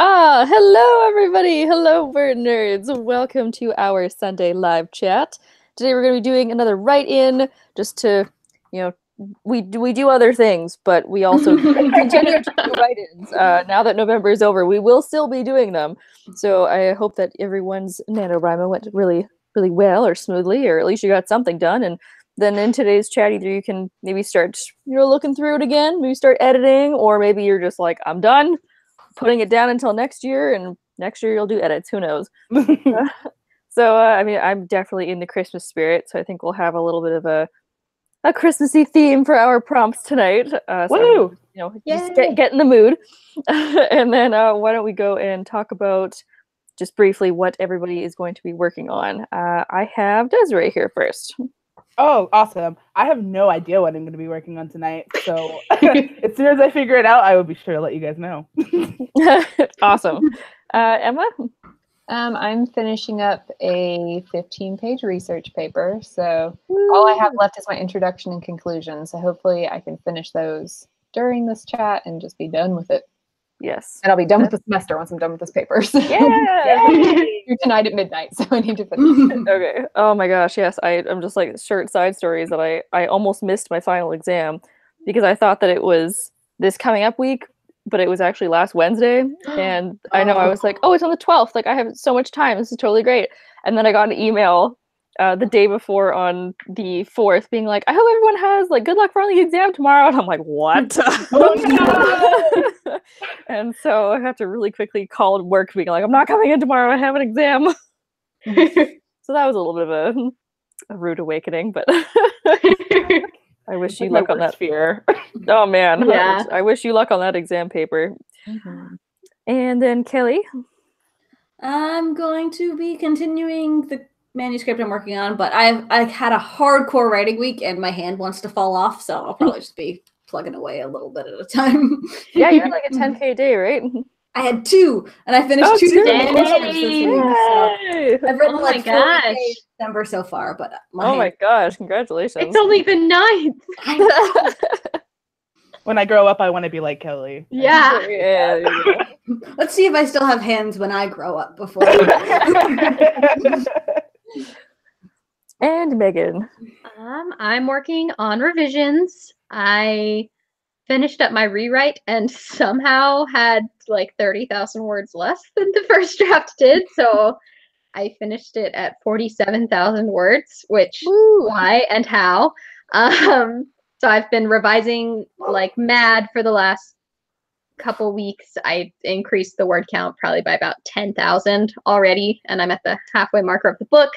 Hello everybody. Hello WordNerds. Welcome to our Sunday live chat. Today we're going to be doing another write-in just to, you know, we do other things, but we also continue to do write-ins. Now that November is over, we will still be doing them. So I hope that everyone's NaNoWriMo went really, really well or smoothly, or at least you got something done. And then in today's chat, either you can maybe start, looking through it again, maybe start editing, or maybe you're just like, I'm done, putting it down until next year, and next year you'll do edits. Who knows? So, I mean, I'm definitely in the Christmas spirit, so I think we'll have a little bit of a Christmassy theme for our prompts tonight. Woo! Just get in the mood. And then why don't we go and talk about just briefly what everybody is going to be working on. I have Desiree here first. Oh, awesome. I have no idea what I'm going to be working on tonight. So as soon as I figure it out, I will be sure to let you guys know. Awesome. Emma? I'm finishing up a 15-page research paper. So all I have left is my introduction and conclusion. So hopefully I can finish those during this chat and just be done with it. Yes. And I'll be done with the semester once I'm done with this paper. So Yeah! tonight at midnight, so I need to finish. Okay. Oh my gosh, yes. I'm just like short side stories that I almost missed my final exam because I thought that it was this coming up week, but it was actually last Wednesday. And I know I was like, oh, it's on the 12th. Like, I have so much time. This is totally great. And then I got an email the day before on the 4th being like, I hope everyone has, like, good luck for the exam tomorrow. And I'm like, what? Oh, no! And so I had to really quickly call work being like, I'm not coming in tomorrow. I have an exam. So that was a little bit of a rude awakening, but I wish you luck on that. Fear. Oh man, Yeah. I wish you luck on that exam paper. And then Kelly. I'm going to be continuing the manuscript I'm working on, but I had a hardcore writing week and my hand wants to fall off, so I'll probably just be plugging away a little bit at a time. Yeah, you had like a 10K day, right? I had two, and I finished two different manuscripts this week. So I've written like 40 days December so far, but my gosh, congratulations. It's only the 9th. When I grow up, I want to be like Kelly. Yeah. Yeah. Let's see if I still have hands when I grow up before. And Megan. I'm working on revisions. I finished up my rewrite and somehow had like 30,000 words less than the first draft did. So I finished it at 47,000 words, which why and how. So I've been revising like mad for the last couple weeks. I increased the word count probably by about 10,000 already, and I'm at the halfway marker of the book.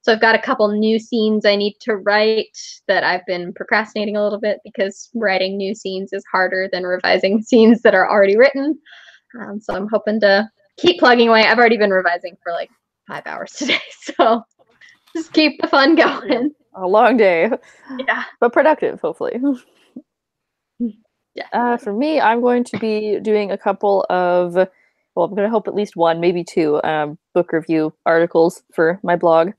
So I've got a couple new scenes I need to write that I've been procrastinating a little bit because writing new scenes is harder than revising scenes that are already written. So I'm hoping to keep plugging away. I've already been revising for like 5 hours today, so just keep the fun going. A long day. Yeah. But productive, hopefully. Yeah. For me, I'm going to be doing a couple of, well, I'm going to hope at least one, maybe two book review articles for my blog.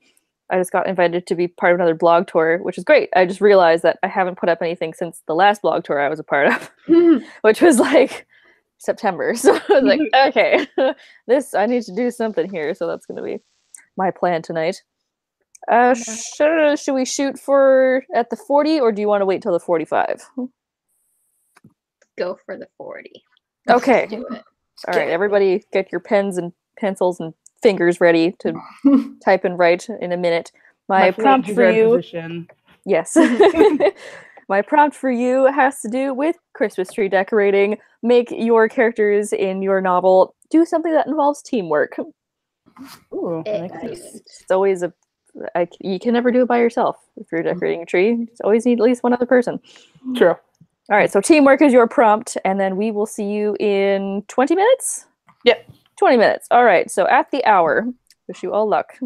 I just got invited to be part of another blog tour, which is great. I just realized that I haven't put up anything since the last blog tour I was a part of, which was like September. So I was like, okay, I need to do something here. So that's going to be my plan tonight. Should we shoot for at the 40, or do you want to wait till the 45? Go for the 40. Okay. Let's do it. All right, everybody get your pens and pencils and fingers ready to type and write in a minute. My prompt for you... Yes. My prompt for you has to do with Christmas tree decorating. Make your characters in your novel do something that involves teamwork. Ooh, It's always you can never do it by yourself if you're decorating a tree. You always need at least one other person. True. All right, so teamwork is your prompt, and then we will see you in 20 minutes? Yep. 20 minutes. All right, so at the hour. Wish you all luck.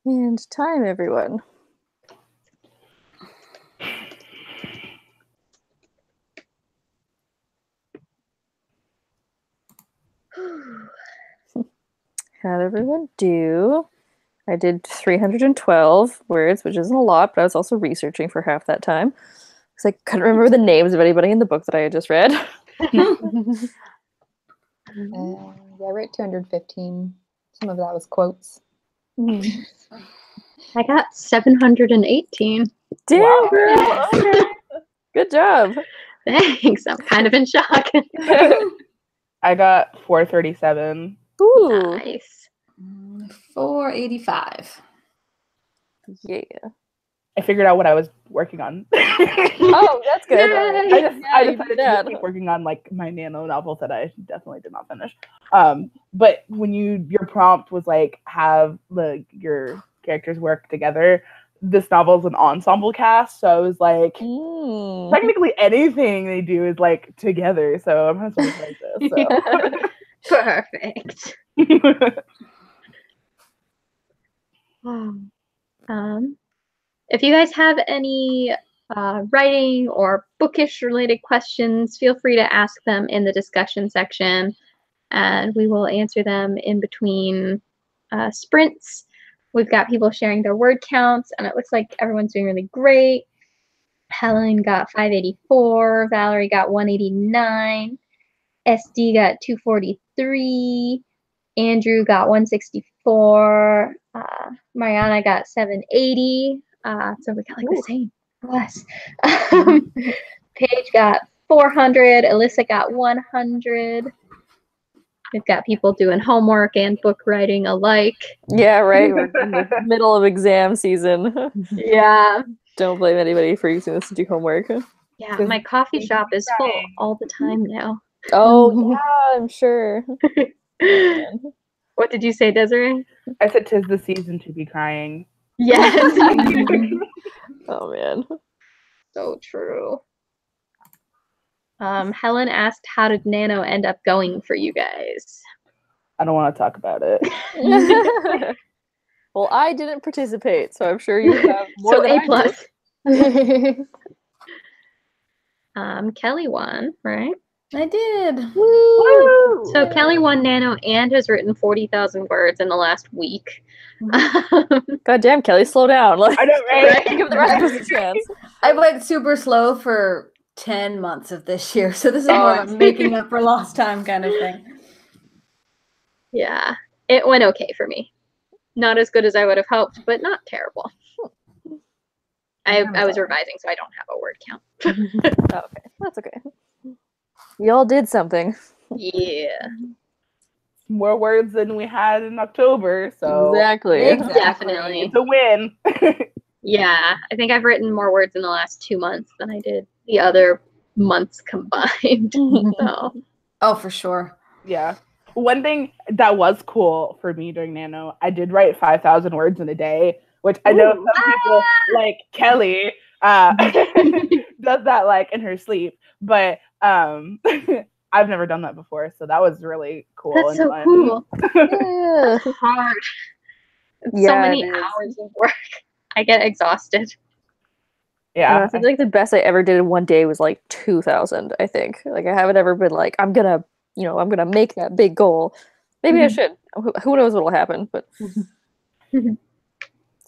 And time, everyone. How'd everyone do? I did 312 words, which isn't a lot, but I was also researching for half that time because I couldn't remember the names of anybody in the book that I had just read. Yeah, I wrote 215. Some of that was quotes. I got 718. Damn, Wow. girl! Okay. Good job. Thanks. I'm kind of in shock. I got 437. Ooh. Nice. 485. Yeah. I figured out what I was working on. Oh, that's good. Yay. I Yeah, you decided did to that. keep working on like my nano novel that I definitely did not finish. But when your prompt was like have your characters work together, this novel is an ensemble cast, so I was like, technically anything they do is like together. So I'm gonna write this. So. Perfect. If you guys have any writing or bookish related questions, feel free to ask them in the discussion section, and we will answer them in between sprints. We've got people sharing their word counts, and it looks like everyone's doing really great. Helen got 584, Valerie got 189, SD got 243, Andrew got 164, Mariana got 780, so we got like the same, less. Paige got 400, Alyssa got 100. We've got people doing homework and book writing alike. Yeah, right. We're in the middle of exam season. Yeah. Don't blame anybody for using this to do homework. Yeah, my coffee shop is full all the time now. Oh, yeah, I'm sure. What did you say, Desiree? I said 'tis the season to be crying. Yes. Oh, man. So true. Helen asked, how did Nano end up going for you guys? I don't want to talk about it. Well, I didn't participate, so I'm sure you have more So than A+. I did. Kelly won, right? I did. Woo! So Kelly won Nano and has written 40,000 words in the last week. God damn, Kelly, slow down. Like, I know, right? give the rest of us a chance. I went super slow for 10 months of this year, so this is more of a making up for lost time kind of thing. Yeah, it went okay for me. Not as good as I would have hoped, but not terrible. I was revising, so I don't have a word count. Oh, okay, that's okay. Y'all did something. Yeah. More words than we had in October, so Exactly. Definitely. it's a win. Yeah, I think I've written more words in the last 2 months than I did the other months combined. So. Oh, for sure. Yeah. One thing that was cool for me during Nano, I did write 5,000 words in a day, which I know some people like Kelly does that like in her sleep, but I've never done that before, so that was really cool. That's and so fun. cool. Yeah. That's hard. It's Yeah, so many it is. hours of work. I get exhausted. I think like the best I ever did in one day was like 2,000, I think. Like I haven't ever been like, I'm gonna make that big goal. Maybe I should. Who knows what'll happen, but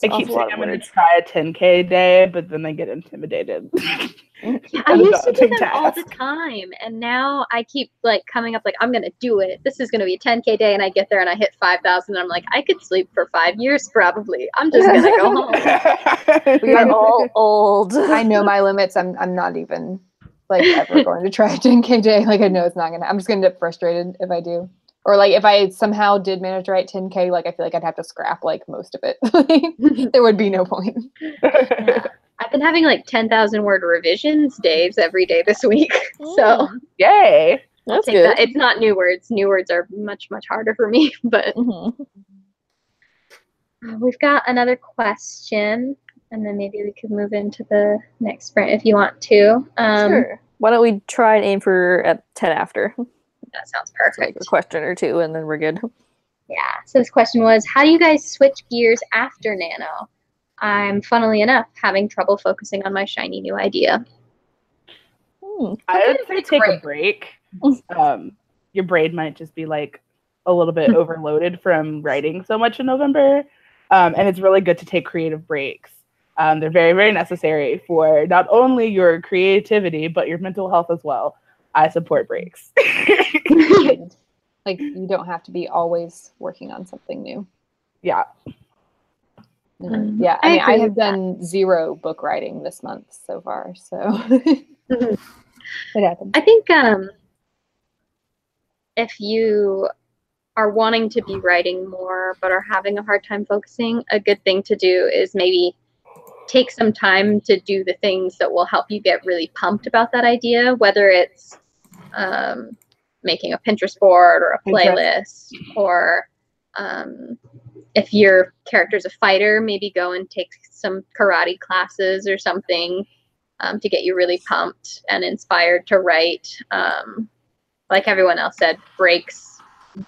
I keep saying I'm going to try a 10K day, but then I get intimidated. I used to do them all the time, and now I keep like coming up like, I'm going to do it. This is going to be a 10K day, and I get there and I hit 5,000, and I'm like, I could sleep for 5 years probably. I'm just going to go home. We are all old. I know my limits. I'm not even like ever going to try a 10K day. Like I know it's not gonna. I'm just gonna get frustrated if I do. Or like if I somehow did manage to write 10K, like I feel like I'd have to scrap like most of it. There would be no point. Yeah. I've been having like 10,000 word revisions days every day this week. So yay. I'll take that. It's not new words. New words are much, much harder for me. But we've got another question, and then maybe we could move into the next sprint if you want to. Sure. Why don't we try and aim for at 10 after? That sounds perfect. Like a question or two, and then we're good. Yeah, so this question was, how do you guys switch gears after Nano? I'm, funnily enough, having trouble focusing on my shiny new idea. I would say take a break. Your brain might just be like a little bit overloaded from writing so much in November. And it's really good to take creative breaks. They're very, very necessary for not only your creativity, but your mental health as well. I support breaks. Like, you don't have to be always working on something new. Yeah. Yeah, I mean, I have done 0 book writing this month so far, so it happens. I think if you are wanting to be writing more but are having a hard time focusing, a good thing to do is maybe take some time to do the things that will help you get really pumped about that idea, whether it's making a Pinterest board or a playlist, or if your character's a fighter, maybe go and take some karate classes or something to get you really pumped and inspired to write. Like everyone else said, breaks,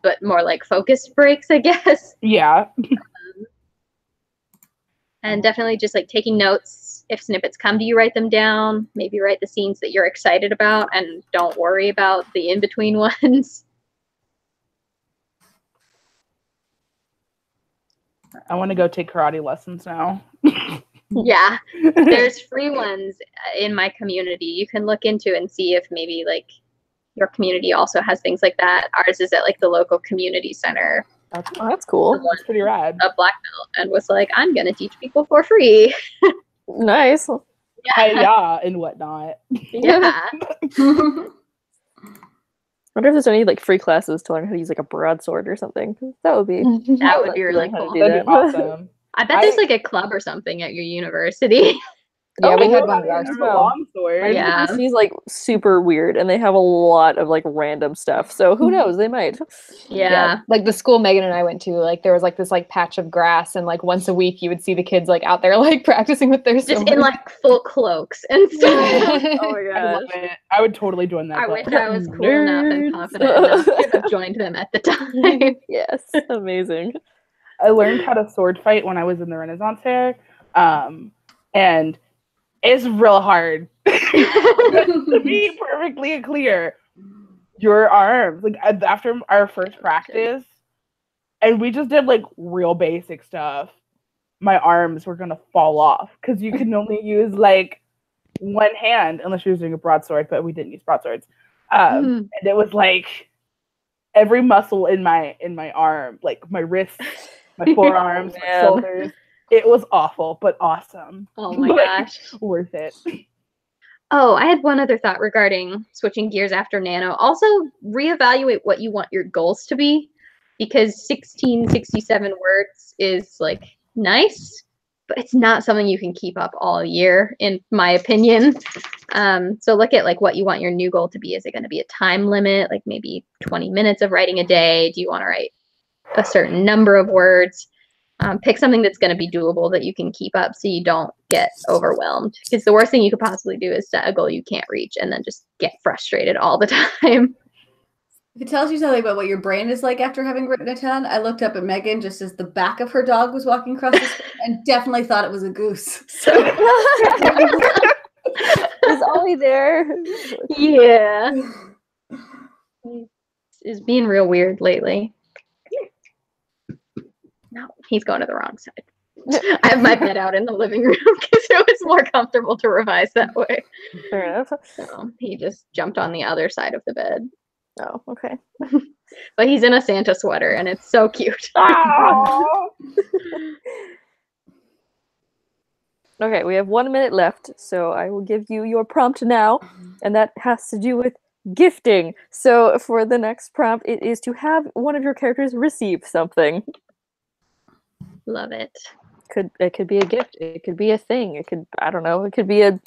but more like focused breaks, I guess. Yeah. And definitely just like taking notes. If snippets come to you, write them down. Maybe write the scenes that you're excited about and don't worry about the in-between ones. I want to go take karate lessons now. Yeah, there's free ones in my community. You can look into and see if maybe like your community also has things like that. Ours is at like the local community center. That's cool. That's pretty rad. A black belt, and was like, I'm gonna teach people for free. Nice. Yeah, and whatnot. Yeah. I wonder if there's any like free classes to learn how to use like a broadsword or something. That would be That would be really cool. That'd be awesome. I bet there's like a club or something at your university. Yeah, we had Oh, one at our there's a school. longsword. Yeah. She's like super weird, and they have a lot of like random stuff. So who knows? They might. Yeah. Like the school Megan and I went to, like there was like this like patch of grass, and like once a week you would see the kids like out there like practicing with their Just swords. in like full cloaks and stuff. Oh my I love it. I would totally join that. I club. wish I was cool enough and confident enough to have joined them at the time. Yes, amazing. I learned how to sword fight when I was in the Renaissance Fair, and it's real hard. To be perfectly clear, your arms, like after our first practice, and we just did like real basic stuff, my arms were gonna fall off because you can only use like one hand unless you're using a broadsword, but we didn't use broadswords. And it was like every muscle in my arm, like my wrists, my forearms, my shoulders. It was awful, but awesome. Oh my gosh. Worth it. Oh, I had one other thought regarding switching gears after Nano. Also, reevaluate what you want your goals to be, because 1667 words is like nice, but it's not something you can keep up all year, in my opinion. So look at like what you want your new goal to be. Is it going to be a time limit, like maybe 20 minutes of writing a day? Do you want to write a certain number of words? Pick something that's going to be doable that you can keep up so you don't get overwhelmed. Because the worst thing you could possibly do is set a goal you can't reach and then just get frustrated all the time. If it tells you something about what your brain is like after having written a ton, I looked up at Megan just as the back of her dog was walking across the screen and definitely thought it was a goose. So Is Ollie there? Yeah. He's being real weird lately. No, he's going to the wrong side. I have my bed out in the living room because it was more comfortable to revise that way. Fair enough. So he just jumped on the other side of the bed. Oh, okay. But he's in a Santa sweater and it's so cute. Okay, we have 1 minute left, so I will give you your prompt now, and that has to do with gifting. So for the next prompt, it is to have one of your characters receive something. Love it. It could be a gift. It could be a thing. It could, I don't know. It could be a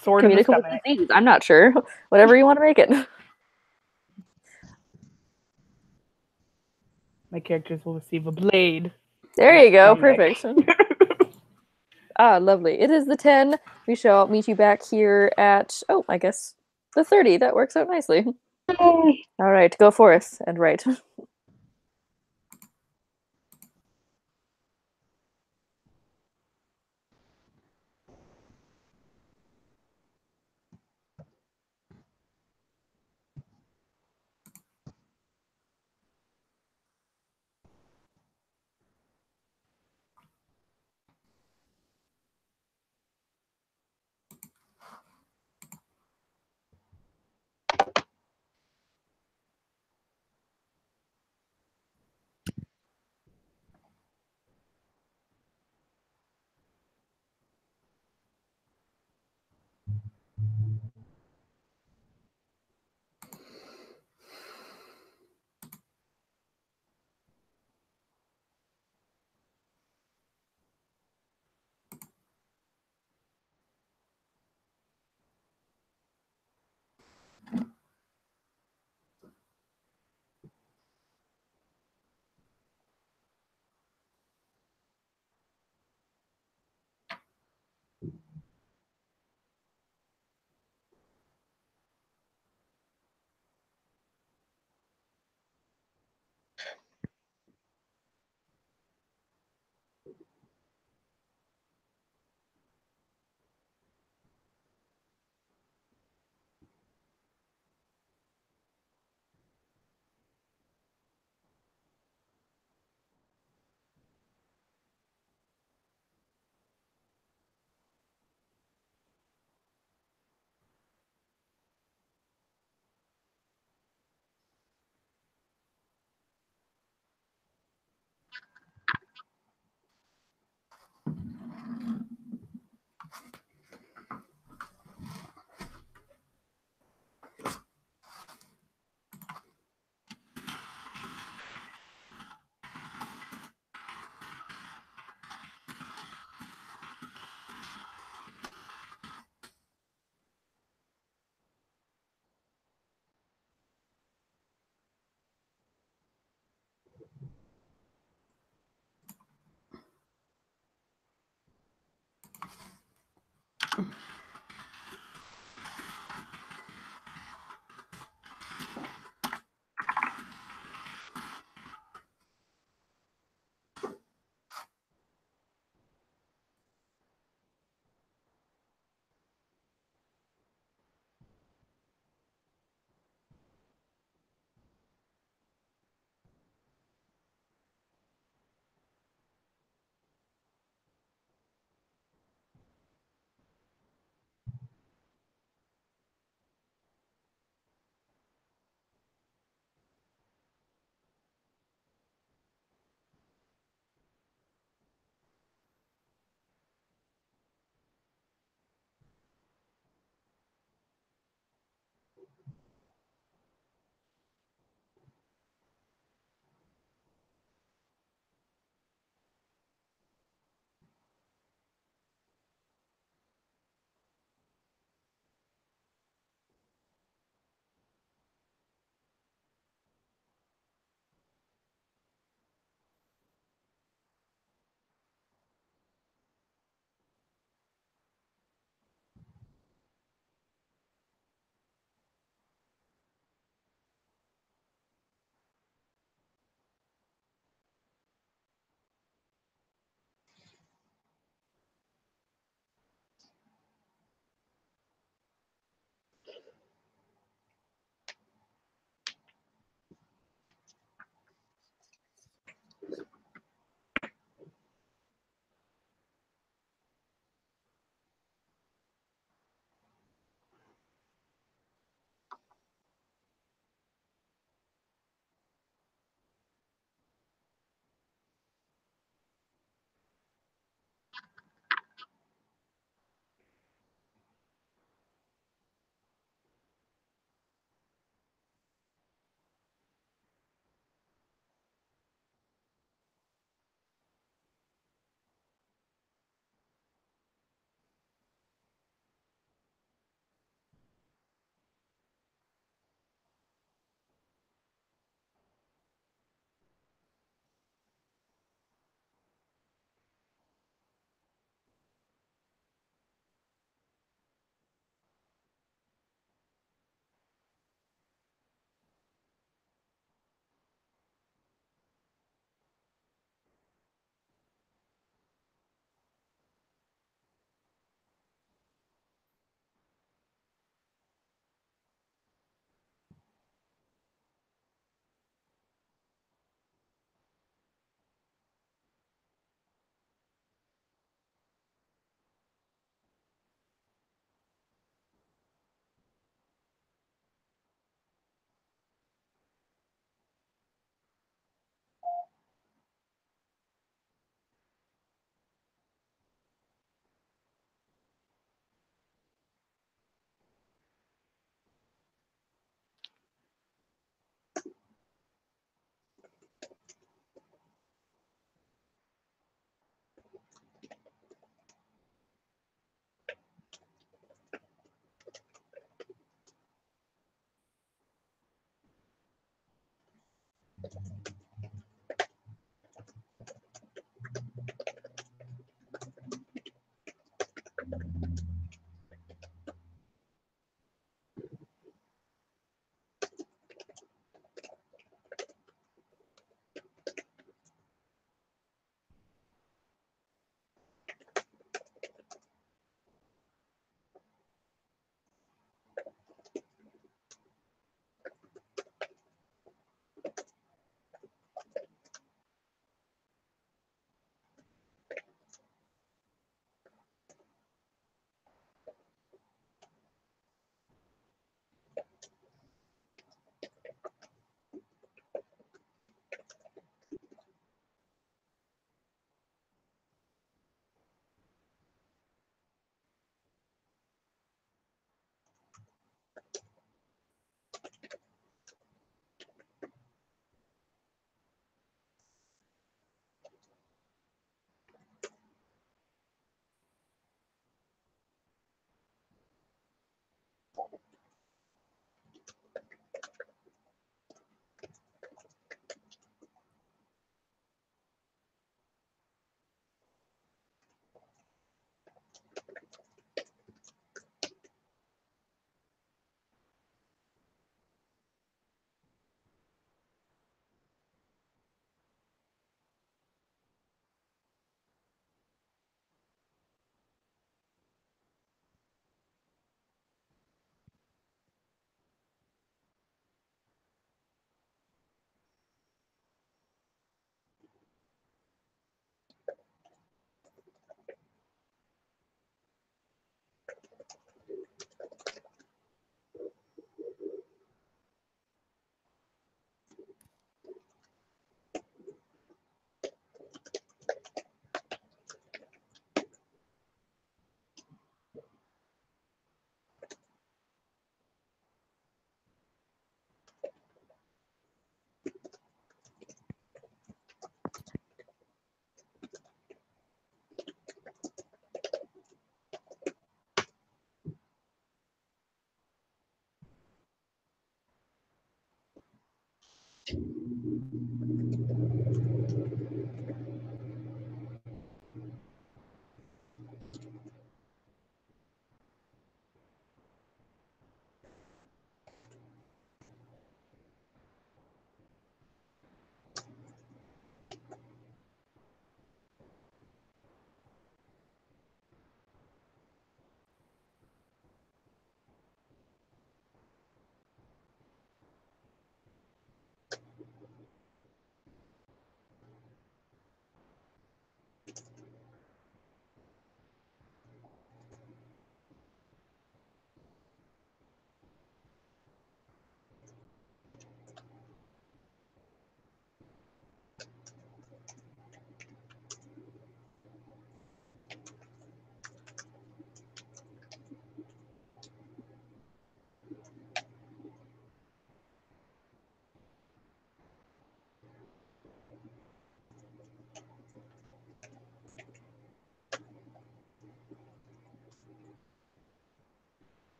sword in the communicable stomach. disease. I'm not sure. Whatever you want to make it. My characters will receive a blade. There you go. Stomach. Perfect. Ah, lovely. It is the 10. We shall meet you back here at, oh, I guess the 30. That works out nicely. All right, go forth and write.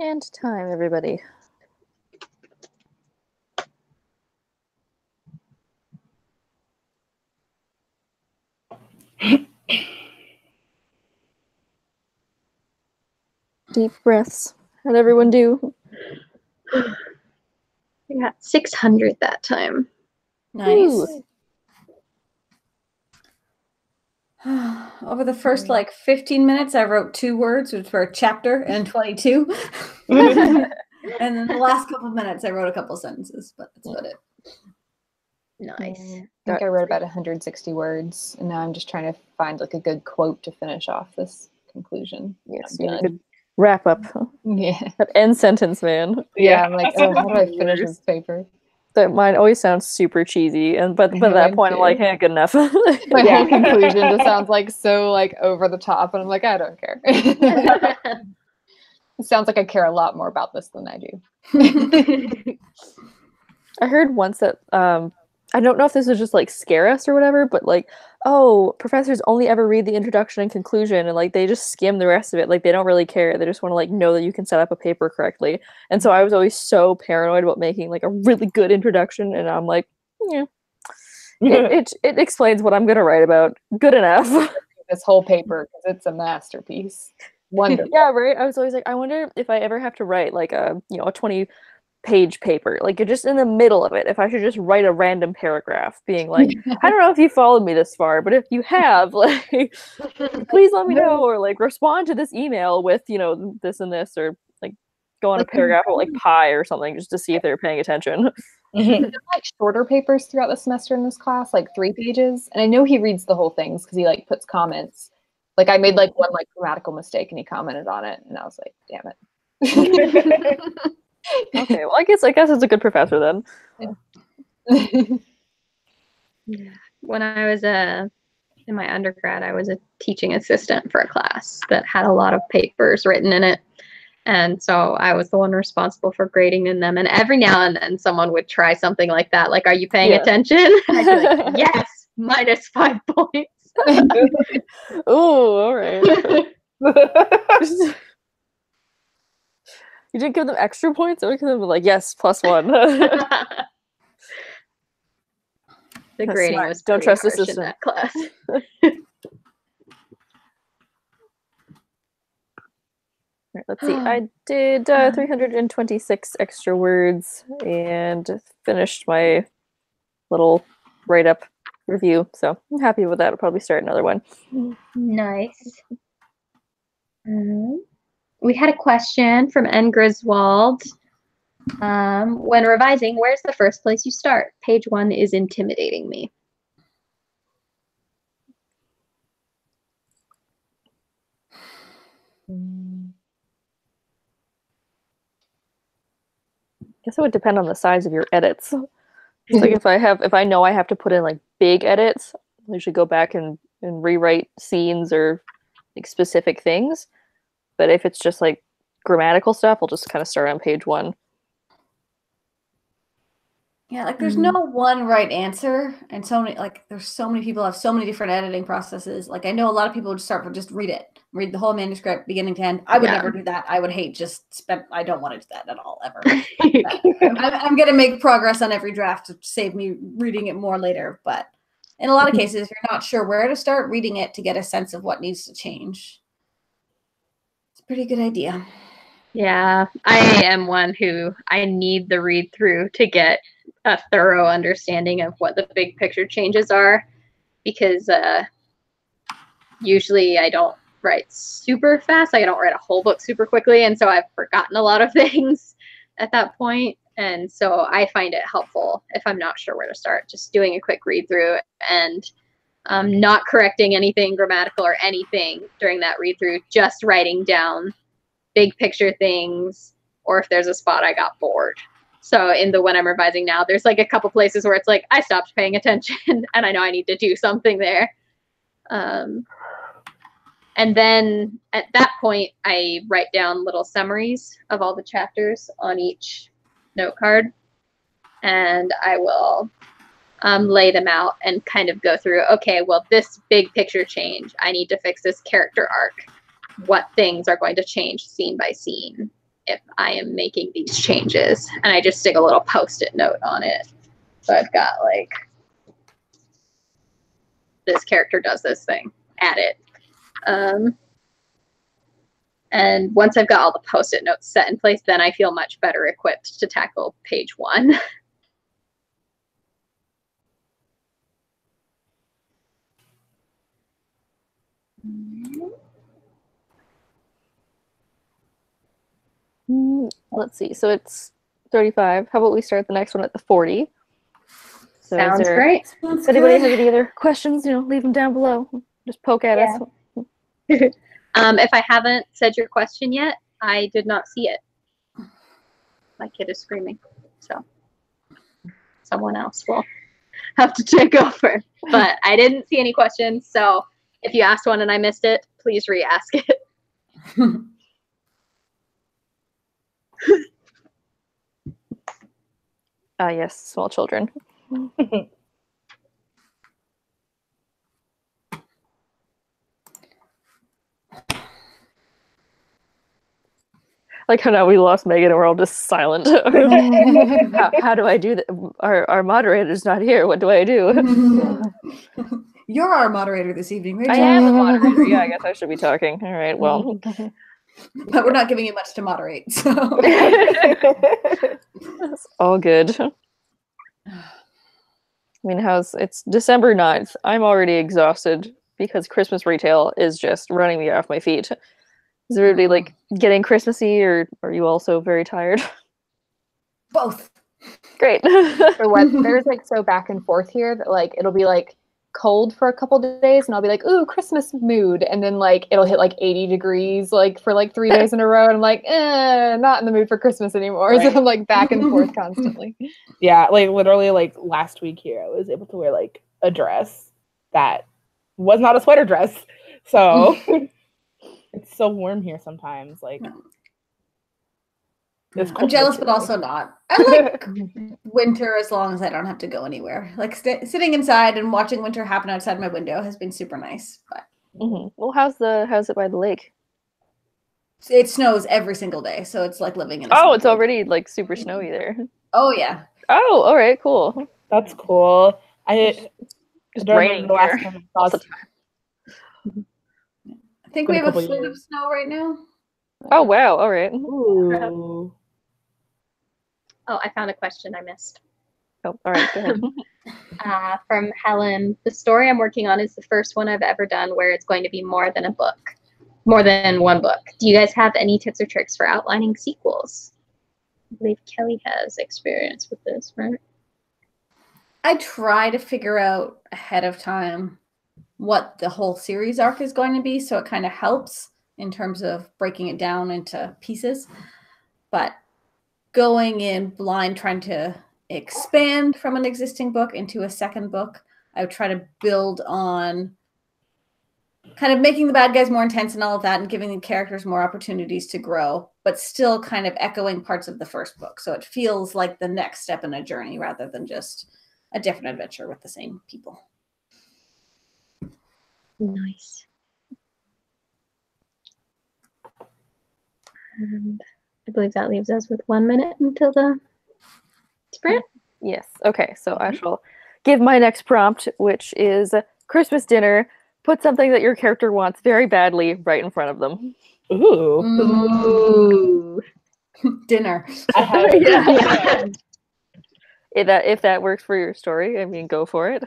And time, everybody. Deep breaths. How'd everyone do? I got 600 that time. Nice. Ooh. Over the first like 15 minutes, I wrote 2 words, which were chapter and 22. And then the last couple of minutes, I wrote a couple sentences, but that's about it. Nice. I think I wrote about 160 words, and now I'm just trying to find like a good quote to finish off this conclusion. Yes, I'm you need done. to wrap up. Yeah. That end sentence, man. Yeah, I'm like, oh, how do I finish this paper? That mine always sounds super cheesy, and but Yeah, at that mine point, I'm too. like, hey, good enough. My whole conclusion just sounds like so like over the top, and I'm like, I don't care. It sounds like I care a lot more about this than I do. I heard once that I don't know if this was just like scare us or whatever, but like, oh, professors only ever read the introduction and conclusion, and like they just skim the rest of it. Like they don't really care. They just want to like know that you can set up a paper correctly. And so I was always so paranoid about making like a really good introduction, and I'm like, yeah, it explains what I'm gonna write about. Good enough. This whole paper because it's a masterpiece. Wonderful. Yeah, right. I was always like, I wonder if I ever have to write like a a 20-page paper, like you're just in the middle of it, if I should just write a random paragraph being like, I don't know if you followed me this far, but if you have, like, please let me know, or like respond to this email with this and this, or like go on a paragraph about like pie or something just to see if they're paying attention. Like shorter papers throughout the semester in this class, like 3 pages, and I know he reads the whole things because he like puts comments. Like I made like one like grammatical mistake and he commented on it, and I was like, damn it. Okay, well, I guess it's a good professor then. Yeah. When I was in my undergrad, I was a teaching assistant for a class that had a lot of papers written in it. And so I was the one responsible for grading in them. And every now and then someone would try something like that. Like, are you paying attention? I'd be like, yes, -5 points. Ooh, all right. You didn't give them extra points, or give them like, yes, +1. The grading was don't trust the harsh in system. that class. Right, let's see. I did 326 extra words and finished my little write-up review, so I'm happy with that. I'll probably start another one. Nice. We had a question from N. Griswold. When revising, where's the first place you start? Page 1 is intimidating me. I guess it would depend on the size of your edits. It's like if I know I have to put in like big edits, I usually go back and rewrite scenes or like specific things. But if it's just like grammatical stuff, I'll just kind of start on page 1. Yeah, like there's no one right answer, and so many there's so many people have so many different editing processes. Like I know a lot of people would start with just read the whole manuscript beginning to end. I would never do that. I would hate I don't want to do that at all ever. I'm gonna make progress on every draft to save me reading it more later. But in a lot of cases, if you're not sure where to start reading it to get a sense of what needs to change, it's a pretty good idea. Yeah, I am one who I need the read through to get a thorough understanding of what the big picture changes are, because usually I don't write super fast. Like I don't write a whole book super quickly, and so I've forgotten a lot of things at that point. And so I find it helpful if I'm not sure where to start, just doing a quick read through and not correcting anything grammatical or anything during that read through, just writing down big picture things, or if there's a spot I got bored. So in the when I'm revising now, there's like a couple places where it's like I stopped paying attention and I know I need to do something there. And then at that point, I write down little summaries of all the chapters on each note card, and I will lay them out and kind of go through, okay, well, this big picture change, I need to fix this character arc. What things are going to change scene by scene? if I am making these changes. And I just stick a little Post-it note on it. So I've got like, this character does this thing, add it. And once I've got all the Post-it notes set in place, then I feel much better equipped to tackle page 1. Let's see. So it's 35. How about we start the next one at the 40? So Sounds great. If anybody has any other questions, leave them down below. Just poke at us. If I haven't said your question yet, I did not see it. My kid is screaming, so someone else will have to take over. But I didn't see any questions, so if you asked one and I missed it, please re-ask it. Yes, small children. Like how now we lost Megan and we're all just silent. How do I do that? Our moderator's not here. What do I do? You're our moderator this evening, right? I am the moderator. Yeah, I guess I should be talking. All right, well. But we're not giving you much to moderate, so. It's all good. I mean, it's December 9th. I'm already exhausted because Christmas retail is just running me off my feet. Is everybody like getting Christmassy, or are you also very tired? Both. Great. The weather's like so back and forth here that like it'll be like cold for a couple days and I'll be like, ooh, Christmas mood, and then like it'll hit like 80 degrees like for like 3 days in a row and I'm like, not in the mood for Christmas anymore. Right. So I'm like back and forth constantly. Yeah, like literally like last week here I was able to wear like a dress that was not a sweater dress. So it's so warm here sometimes. Like I'm jealous, but also not. I like winter as long as I don't have to go anywhere. Like sitting inside and watching winter happen outside my window has been super nice. But Well, how's it by the lake? It snows every single day, so it's like living in a it's already like super snowy there. Oh yeah. Oh, all right, cool. That's cool. It's raining here all the time. I think we have a foot of snow right now. Oh wow! All right. Ooh. Oh, I found a question I missed. Oh, all right. Go ahead. From Helen, the story I'm working on is the first one I've ever done where it's going to be more than one book. Do you guys have any tips or tricks for outlining sequels? I believe Kelly has experience with this, right? I try to figure out ahead of time what the whole series arc is going to be, so it kind of helps in terms of breaking it down into pieces. But going in blind, trying to expand from an existing book into a second book, I would try to build on kind of making the bad guys more intense and all of that and giving the characters more opportunities to grow, but still kind of echoing parts of the first book. So it feels like the next step in a journey rather than just a different adventure with the same people. Nice. And I believe that leaves us with 1 minute until the sprint. Yes. Okay. So I shall give my next prompt, which is Christmas dinner. Put something that your character wants very badly right in front of them. Ooh. Dinner. Yeah. If that works for your story, I mean, go for it.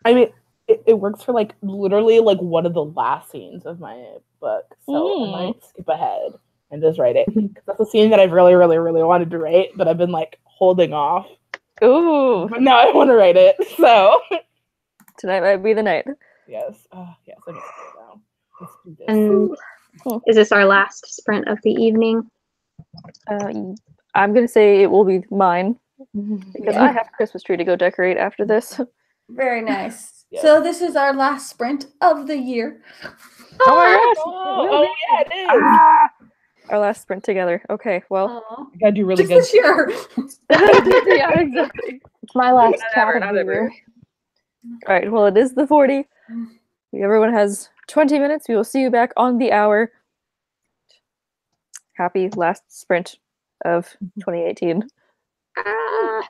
I mean, it works for like literally like one of the last scenes of my book. So I might skip ahead and just write it. That's a scene that I've really, really, really wanted to write, but I've been like holding off. Ooh. But now I want to write it. So tonight might be the night. Yes. Yes. I'm excited now. Let's do this. And is this our last sprint of the evening? I'm going to say it will be mine because I have a Christmas tree to go decorate after this. Very nice. Yes. So this is our last sprint of the year. Oh my gosh! Oh yeah, it is. Our last sprint together. Okay, well, I gotta do really Just good this year. yeah, exactly. It's my last Not chat of the ever. year. All right. Well, it is the 40. Everyone has 20 minutes. We will see you back on the hour. happy last sprint of 2018. Ah.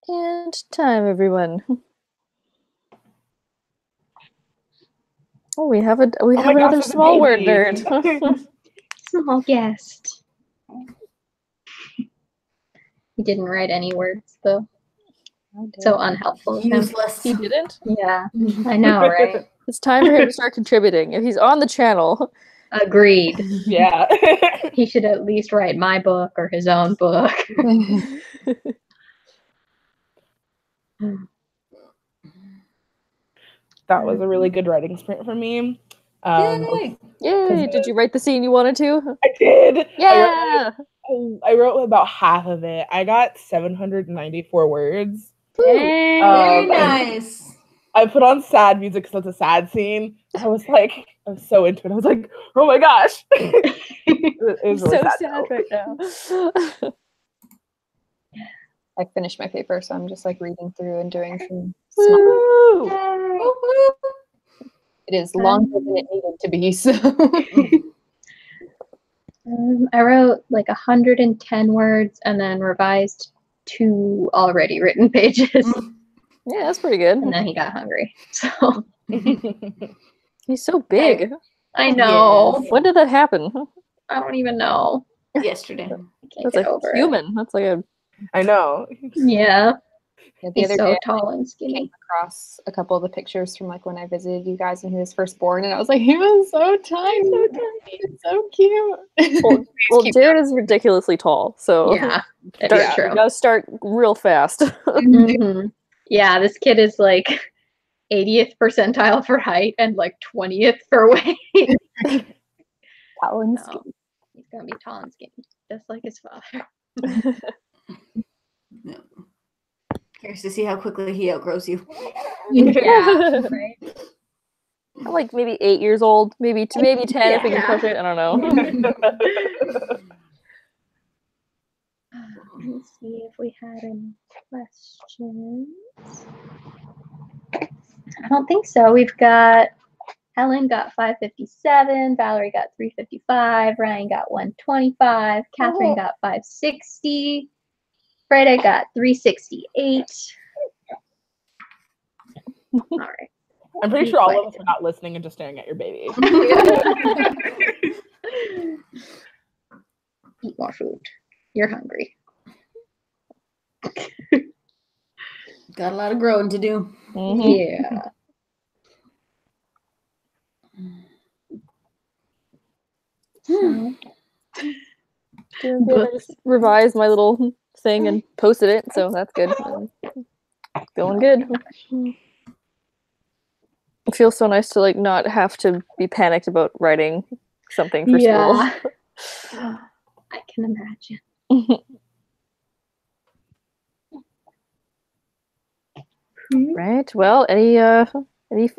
And time, everyone. Oh, we have Oh my gosh, another there's a small word baby. nerd. Small guest. He didn't write any words though. So unhelpful of him. Useless. He didn't? Yeah, I know, right? It's time for him to start contributing. If he's on the channel. Agreed. Yeah. He should at least write my book or his own book. That was a really good writing sprint for me. Yay! Yay! Did you write the scene you wanted to? I did. Yeah! I wrote about half of it. I got 794 words. Yay. Very nice. I put on sad music because it's a sad scene. I was so into it. I was like, oh my gosh. It was really So sad sad though. right now. I finished my paper, so I'm just like reading through and doing some small. Woo! It is longer than it needed to be, so. I wrote like 110 words and then revised 2 already written pages. Yeah, that's pretty good. And then he got hungry. So He's so big. I know. Yes. When did that happen? I don't even know. Yesterday. I can't That's get a over human. That's like a I know. it. Yeah. The He's other so day, tall and I skinny. came across a couple of the pictures from like when I visited you guys when he was first born, and I was like, he was so tiny. He's so cute. well, Jared is ridiculously tall, so Yeah, it's start, true. you gotta start real fast. Mhm. Yeah, this kid is like 80th percentile for height and like 20th for weight. Tall and So, skinny. he's gonna be tall and skinny, just like his father. Curious to see how quickly he outgrows you. Yeah, right. I'm like maybe 8 years old, maybe 10 if we can push it. I don't know. Let's see if we had any questions. I don't think so. We've got Helen got 557, Valerie got 355, Ryan got 125, Catherine got 560, Freda got 368. All right. I'm pretty sure all of us are not listening and just staring at your baby. Eat more food. You're hungry. Got a lot of growing to do. Mhm. Yeah. So, Doing good. I just revised my little thing and posted it, so that's good. Going good. It feels so nice to like not have to be panicked about writing something for yeah. I can imagine. school. Right. Well, any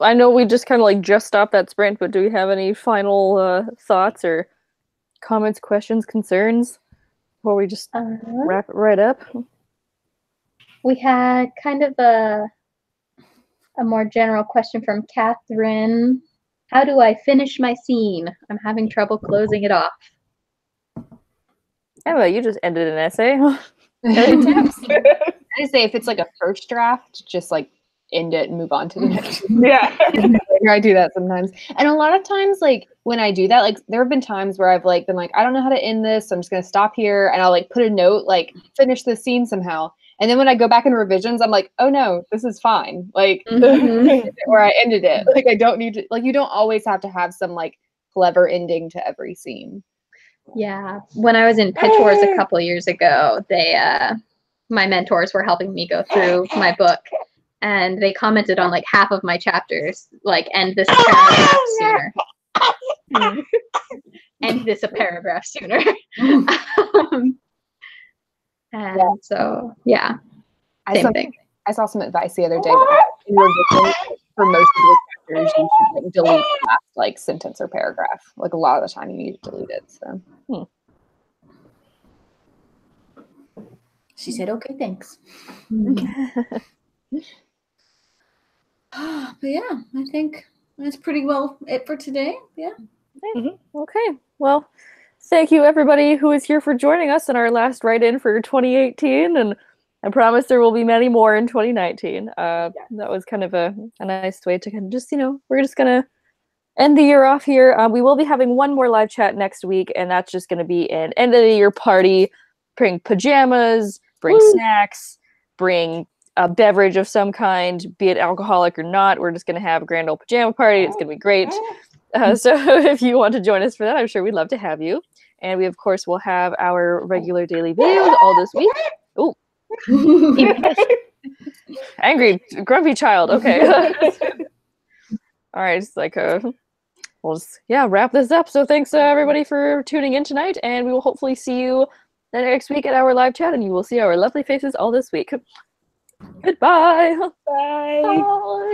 I know we just kind of like just stopped that sprint, but do we have any final thoughts or comments, questions, concerns before we just wrap it right up? We had kind of a more general question from Catherine. How do I finish my scene? I'm having trouble closing it off. Emma, you just ended an essay. I say if it's like a first draft, just like end it and move on to the next. Yeah. I do that sometimes, and a lot of times, like when I do that, like there have been times where I've like been like, I don't know how to end this, so I'm just gonna stop here, and I'll like put a note, like finish this scene somehow, and then when I go back in revisions, I'm like, oh no, this is fine, like where I ended it. Like I don't need to, like you don't always have to have some like clever ending to every scene. Yeah. When I was in Pitch Wars a couple years ago, they my mentors were helping me go through my book, and they commented on like half of my chapters, like end this paragraph sooner. End this a paragraph sooner. And so yeah, same thing. I saw some advice the other day that in revision for most of the chapters you should like, delete the last like sentence or paragraph. Like a lot of the time you need to delete it. So She said, okay, thanks. But yeah, I think that's pretty well it for today. Yeah. Okay. Well, thank you everybody who is here for joining us in our last write-in for 2018, and I promise there will be many more in 2019. That was kind of a nice way to kind of just, we're just going to end the year off here. We will be having one more live chat next week, and that's just going to be an end of the year party. Bring pajamas, bring snacks, bring a beverage of some kind, be it alcoholic or not. We're just going to have a grand old pajama party. It's going to be great. So if you want to join us for that, I'm sure we'd love to have you. And we, of course, will have our regular daily videos all this week. Oh, angry, grumpy child. Okay. All right. It's like, we'll just, wrap this up. So thanks, everybody, for tuning in tonight. And we will hopefully see you next week at our live chat. And you will see our lovely faces all this week. Goodbye. Bye. Bye.